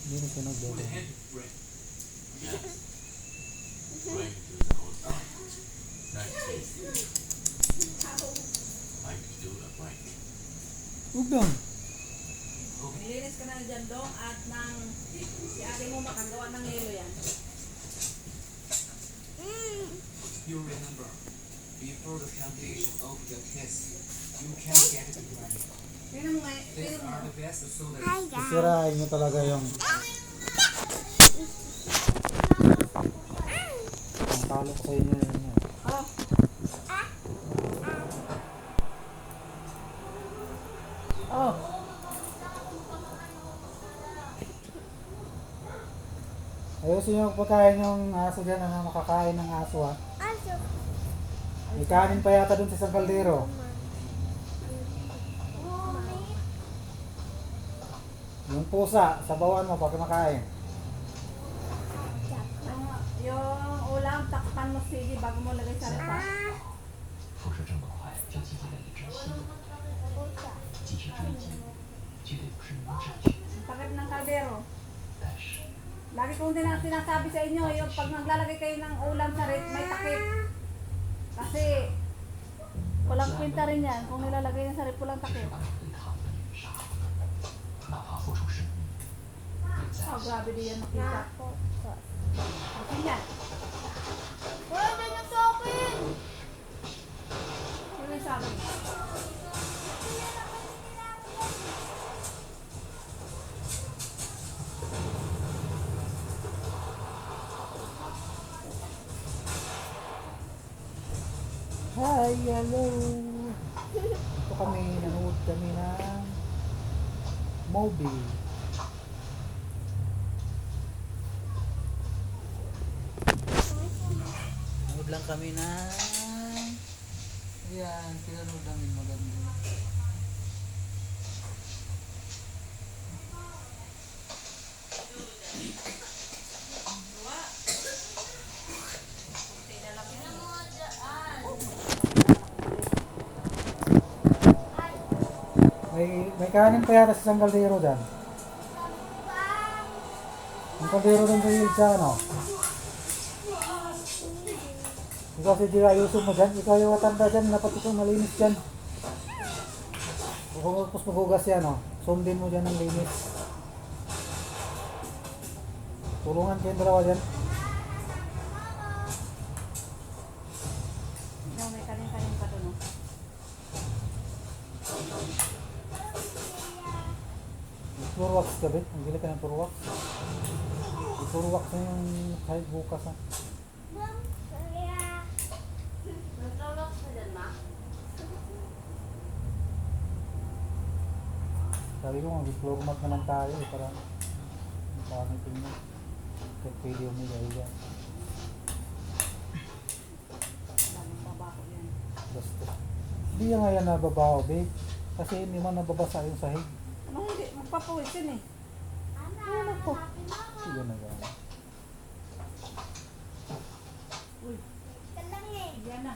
Hindi na siya nagdodo. Huwag lang. Nilinis ka na dyan dong at nang si ate mo makagawa ng yelo yan. You remember, before the foundation of the kiss, you can get it right. Tingnan mo nga, These tingnan mo. are the best solutions. Sisirain nyo talaga yung ang talo ko sa inyo yun. Oh, oh. Ayusin yung pagkain yung aso dyan, ano, makakain ng aso ha. May kanin pa yata dun sa isang kaldero. Yung pusa, sabawan mo pag kumakain. Yung ulam, takpan mo sige bago mo lagay sa reta. 辐射这么快就积累了一支新的继续追击，绝对不是明智的选择。 Takip ng kaldero. 但是 Lagi kong sinasabi sa inyo, yung pag maglalagay kayo ng ulam sa reta, may takip. Kasi, walang kwenta rin yan. Kung nilalagay yan sa reta, walang 只是 takip. 把你对他们的人杀了，哪怕付出生命，也在 Oh, grabe din yan makita. Okay yan. Yun yung sabi. Hi, hello! Ito kami, nanood kami ng movie. Nanood lang kami ng... Ayan, pinanood namin maganda. May kanin pa yata sa isang kaldero dyan. Yung kaldero dun sa hilsa, ano? Ikaw si Jira, ayusin mo dyan. Ikaw yung matanda dyan, dapat ikaw malinis dyan. Kung maghugas yan, no? Sundin mo dyan ng linis. Tulungan kayong dalawa dyan. Yung may kanin-kanin pa doon. Floor wax ka, Bet. Ang gila ka ng floor wax. Floor wax na yung kahit bukas, ha. Nagtawag ka dyan, ma? Sabi ko, mag-floor mat naman tayo, eh, para marami tingnan. Kahit pwede umiga, yan. Daming babaho yan. Basta. Hindi yan nga yan nababaho, Bet. Kasi hindi man nababasa yung sahig. Ano hindi? Magpapuwis yun eh. Ano po? Sige na gano'n. Uy. Yan na.